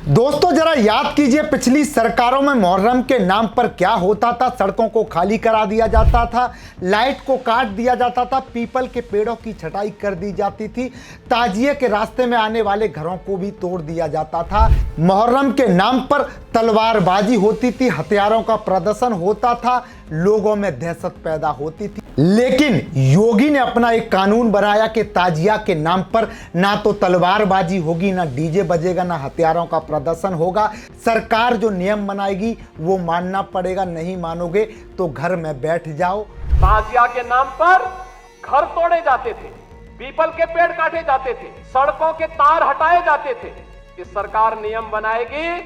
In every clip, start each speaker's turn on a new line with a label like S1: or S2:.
S1: दोस्तों जरा याद कीजिए पिछली सरकारों में मुहर्रम के नाम पर क्या होता था। सड़कों को खाली करा दिया जाता था, लाइट को काट दिया जाता था, पीपल के पेड़ों की छटाई कर दी जाती थी, ताजिए के रास्ते में आने वाले घरों को भी तोड़ दिया जाता था। मुहर्रम के नाम पर तलवारबाजी होती थी, हथियारों का प्रदर्शन होता था, लोगों में दहशत पैदा होती थी। लेकिन योगी ने अपना एक कानून बनाया कि ताजिया के नाम पर ना तो तलवारबाजी होगी, ना डीजे बजेगा, ना हथियारों का प्रदर्शन होगा। सरकार जो नियम बनाएगी वो मानना पड़ेगा, नहीं मानोगे तो घर में बैठ जाओ।
S2: ताजिया के नाम पर घर तोड़े जाते थे, पीपल के पेड़ काटे जाते थे, सड़कों के तार हटाए जाते थे। इस सरकार नियम बनाएगी,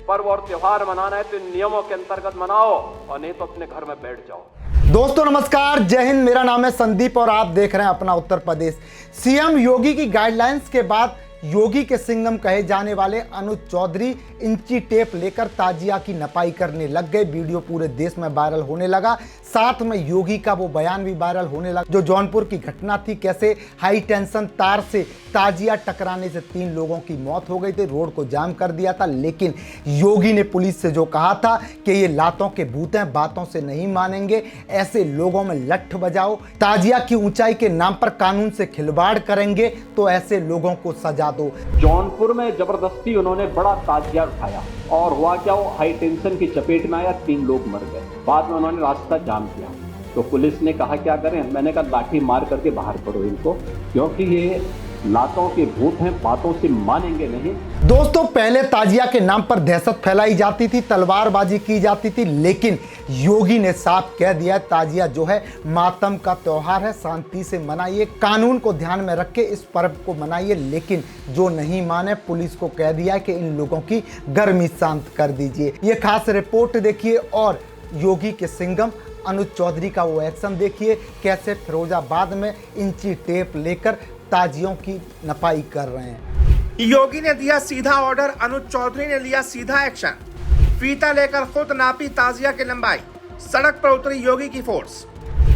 S2: पर्व और त्योहार मनाना है तो इन नियमों के अंतर्गत मनाओ और नहीं तो अपने घर में बैठ जाओ।
S1: दोस्तों नमस्कार, जय हिंद। मेरा नाम है संदीप और आप देख रहे हैं अपना उत्तर प्रदेश। सीएम योगी की गाइडलाइंस के बाद योगी के सिंघम कहे जाने वाले अनुज चौधरी इंची टेप लेकर ताजिया की नपाई करने लग गए। वीडियो पूरे देश में वायरल होने लगा, साथ में योगी का वो बयान भी वायरल होने लगा जो जौनपुर की घटना थी, कैसे हाई टेंशन तार से ताजिया टकराने से 3 लोगों की मौत हो गई थी, रोड को जाम कर दिया था। लेकिन योगी ने पुलिस से जो कहा था कि ये लातों के भूत हैं, बातों से नहीं मानेंगे, ऐसे लोगों में लठ बजाओ, ताजिया की ऊंचाई के नाम पर कानून से खिलवाड़ करेंगे तो ऐसे लोगों को सजा दो।
S2: जौनपुर में जबरदस्ती उन्होंने बड़ा ताजिया उठाया और हुआ क्या, वो हाई टेंशन की चपेट में आया, 3 लोग मर गए। बाद में उन्होंने रास्ता जाम किया तो पुलिस ने कहा क्या करें, मैंने कहा लाठी मार करके बाहर करो इनको, क्योंकि ये लातों के भूत हैं, बातों से मानेंगे नहीं।
S1: दोस्तों पहले ताजिया के नाम पर दहशत फैलाई जाती थी, तलवारबाजी की जाती थी, लेकिन योगी ने साफ कह दिया ताजिया जो है मातम का त्योहार है, शांति से मनाइए, कानून को ध्यान में रख के इस पर्व को मनाइए। लेकिन जो नहीं माने पुलिस को कह दिया कि इन लोगों की गर्मी शांत कर दीजिए। ये खास रिपोर्ट देखिए और योगी के सिंघम अनुज चौधरी का वो एक्शन देखिए, कैसे फिरोजाबाद में इंची टेप लेकर ताजियों की नपाई कर रहे हैं।
S3: योगी ने दिया सीधा ऑर्डर, अनुज चौधरी ने लिया सीधा एक्शन। फीता लेकर खुद नापी ताजिया की लंबाई, सड़क पर उतरी योगी की फोर्स।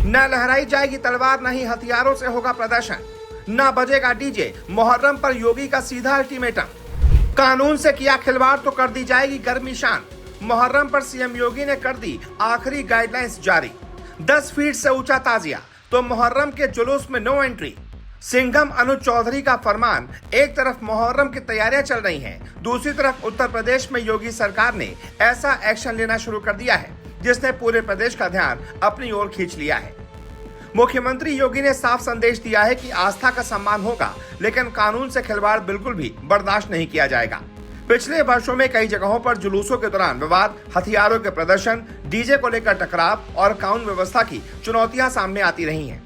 S3: न लहराई जाएगी तलवार, न ही हथियारों से होगा प्रदर्शन, न बजेगा डीजे। मुहर्रम पर योगी का सीधा अल्टीमेटम, कानून से किया खिलवाड़ तो कर दी जाएगी गर्मी शांत। मुहर्रम पर सीएम योगी ने कर दी आखिरी गाइडलाइंस जारी, 10 फीट से ऊंचा ताजिया तो मुहर्रम के जुलूस में नो एंट्री। सिंघम अनुज चौधरी का फरमान, एक तरफ मुहर्रम की तैयारियां चल रही हैं, दूसरी तरफ उत्तर प्रदेश में योगी सरकार ने ऐसा एक्शन लेना शुरू कर दिया है जिसने पूरे प्रदेश का ध्यान अपनी ओर खींच लिया है। मुख्यमंत्री योगी ने साफ संदेश दिया है कि आस्था का सम्मान होगा, लेकिन कानून से खिलवाड़ बिल्कुल भी बर्दाश्त नहीं किया जाएगा। पिछले वर्षों में कई जगहों पर जुलूसों के दौरान विवाद, हथियारों के प्रदर्शन, डीजे को लेकर टकराव और कानून व्यवस्था की चुनौतियां सामने आती रही हैं।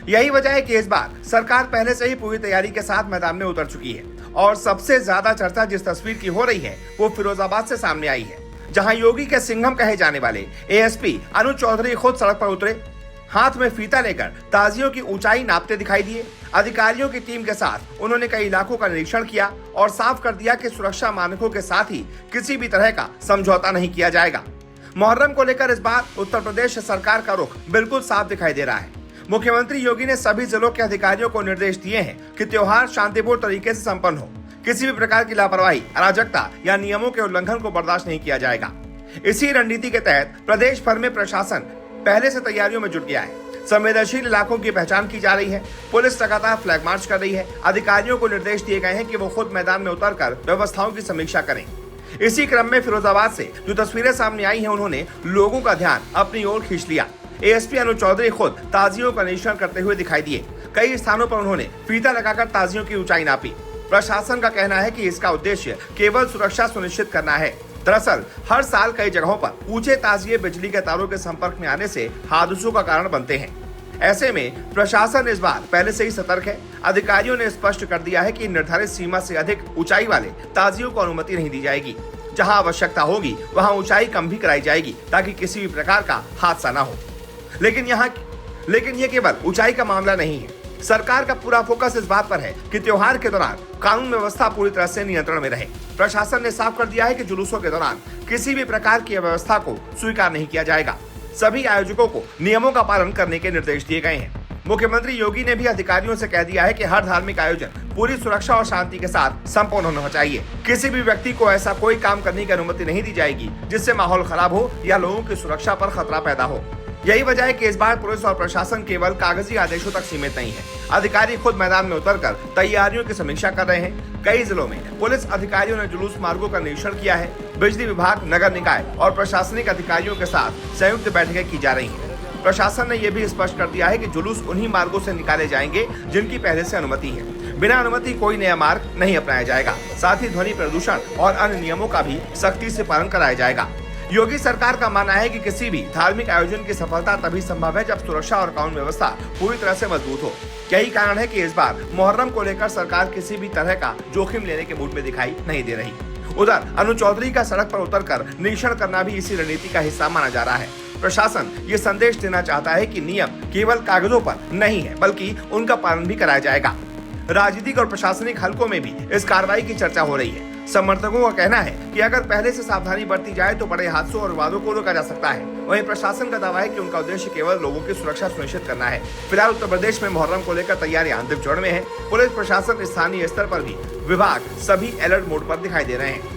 S3: यही वजह है कि इस बार सरकार पहले से ही पूरी तैयारी के साथ मैदान में उतर चुकी है और सबसे ज्यादा चर्चा जिस तस्वीर की हो रही है वो फिरोजाबाद से सामने आई है, जहां योगी के सिंघम कहे जाने वाले एएसपी अनुज चौधरी खुद सड़क पर उतरे, हाथ में फीता लेकर ताजियों की ऊंचाई नापते दिखाई दिए। अधिकारियों की टीम के साथ उन्होंने कई इलाकों का निरीक्षण किया और साफ कर दिया कि सुरक्षा मानकों के साथ ही किसी भी तरह का समझौता नहीं किया जाएगा। मुहर्रम को लेकर इस बार उत्तर प्रदेश सरकार का रुख बिल्कुल साफ दिखाई दे रहा है। मुख्यमंत्री योगी ने सभी जिलों के अधिकारियों को निर्देश दिए हैं कि त्योहार शांतिपूर्ण तरीके से संपन्न हो, किसी भी प्रकार की लापरवाही, अराजकता या नियमों के उल्लंघन को बर्दाश्त नहीं किया जाएगा। इसी रणनीति के तहत प्रदेश भर में प्रशासन पहले से तैयारियों में जुट गया है। संवेदनशील इलाकों की पहचान की जा रही है, पुलिस लगातार फ्लैग मार्च कर रही है, अधिकारियों को निर्देश दिए गए हैं कि वो खुद मैदान में उतरकर व्यवस्थाओं की समीक्षा करें। इसी क्रम में फिरोजाबाद से जो तस्वीरें सामने आई हैं, उन्होंने लोगों का ध्यान अपनी ओर खींच लिया। एएसपी अनुज चौधरी खुद ताजियों का निरीक्षण करते हुए दिखाई दिए। कई स्थानों पर उन्होंने फीता लगाकर ताजियों की ऊंचाई नापी। प्रशासन का कहना है कि इसका उद्देश्य केवल सुरक्षा सुनिश्चित करना है। दरअसल हर साल कई जगहों पर ऊंचे ताजिए बिजली के तारों के संपर्क में आने से हादसों का कारण बनते हैं। ऐसे में प्रशासन इस बार पहले से ही सतर्क है। अधिकारियों ने स्पष्ट कर दिया है कि निर्धारित सीमा से अधिक ऊंचाई वाले ताजियों को अनुमति नहीं दी जाएगी। जहां आवश्यकता होगी वहां ऊंचाई कम भी कराई जाएगी ताकि किसी भी प्रकार का हादसा न हो। लेकिन ये केवल ऊंचाई का मामला नहीं है। सरकार का पूरा फोकस इस बात पर है कि त्योहार के दौरान कानून व्यवस्था पूरी तरह से नियंत्रण में रहे। प्रशासन ने साफ कर दिया है कि जुलूसों के दौरान किसी भी प्रकार की व्यवस्था को स्वीकार नहीं किया जाएगा। सभी आयोजकों को नियमों का पालन करने के निर्देश दिए गए हैं। मुख्यमंत्री योगी ने भी अधिकारियों से कह दिया है कि हर धार्मिक आयोजन पूरी सुरक्षा और शांति के साथ संपन्न होना चाहिए। किसी भी व्यक्ति को ऐसा कोई काम करने की अनुमति नहीं दी जाएगी जिससे माहौल खराब हो या लोगों की सुरक्षा पर खतरा पैदा हो। यही वजह है कि इस बार पुलिस और प्रशासन केवल कागजी आदेशों तक सीमित नहीं है। अधिकारी खुद मैदान में उतरकर तैयारियों की समीक्षा कर रहे हैं। कई जिलों में पुलिस अधिकारियों ने जुलूस मार्गों का निरीक्षण किया है। बिजली विभाग, नगर निकाय और प्रशासनिक अधिकारियों के साथ संयुक्त बैठकें की जा रही हैं। प्रशासन ने यह भी स्पष्ट कर दिया है कि जुलूस उन्हीं मार्गों से निकाले जाएंगे जिनकी पहले से अनुमति है। बिना अनुमति कोई नया मार्ग नहीं अपनाया जाएगा। साथ ही ध्वनि प्रदूषण और अन्य नियमों का भी सख्ती से पालन कराया जाएगा। योगी सरकार का मानना है कि किसी भी धार्मिक आयोजन की सफलता तभी संभव है जब सुरक्षा और कानून व्यवस्था पूरी तरह से मजबूत हो। यही कारण है कि इस बार मुहर्रम को लेकर सरकार किसी भी तरह का जोखिम लेने के मूड में दिखाई नहीं दे रही। उधर अनुज चौधरी का सड़क पर उतरकर निरीक्षण करना भी इसी रणनीति का हिस्सा माना जा रहा है। प्रशासन ये संदेश देना चाहता है कि नियम केवल कागजों पर नहीं है, बल्कि उनका पालन भी कराया जाएगा। राजनीतिक और प्रशासनिक हलकों में भी इस कार्रवाई की चर्चा हो रही है। समर्थकों का कहना है कि अगर पहले से सावधानी बरती जाए तो बड़े हादसों और विवादों को रोका जा सकता है। वहीं प्रशासन का दावा है कि उनका उद्देश्य केवल लोगों की सुरक्षा सुनिश्चित करना है। फिलहाल उत्तर प्रदेश में मुहर्रम को लेकर तैयारियां अंतिम चरण में है। पुलिस प्रशासन स्थानीय स्तर पर भी विभाग सभी अलर्ट मोड पर दिखाई दे रहे हैं।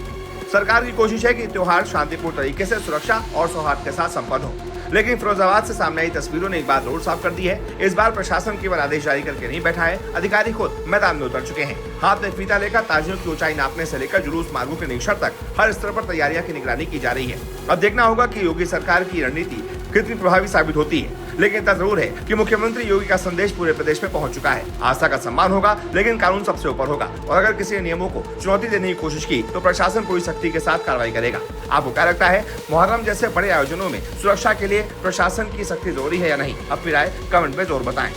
S3: सरकार की कोशिश है कि त्योहार शांतिपूर्ण तरीके से सुरक्षा और सौहार्द के साथ संपन्न हो। लेकिन फिरोजाबाद से सामने आई तस्वीरों ने एक बार रोड साफ कर दी है। इस बार प्रशासन केवल आदेश जारी करके नहीं बैठा है, अधिकारी खुद मैदान में उतर चुके हैं। हाथ में फीता लेकर ताजियों की ऊंचाई नापने से लेकर जुलूस मार्गों के निरीक्षण तक हर स्तर पर तैयारियां की निगरानी की जा रही है। अब देखना होगा कि योगी सरकार की रणनीति कितनी प्रभावी साबित होती है। लेकिन इतना जरूर है कि मुख्यमंत्री योगी का संदेश पूरे प्रदेश में पहुंच चुका है। आस्था का सम्मान होगा, लेकिन कानून सबसे ऊपर होगा। और अगर किसी ने नियमों को चुनौती देने की कोशिश की तो प्रशासन पूरी सख्ती के साथ कार्रवाई करेगा। आपको क्या लगता है, मुहर्रम जैसे बड़े आयोजनों में सुरक्षा के लिए प्रशासन की सख्ती जरूरी है या नहीं? अपनी राय कमेंट में जरूर बताएं।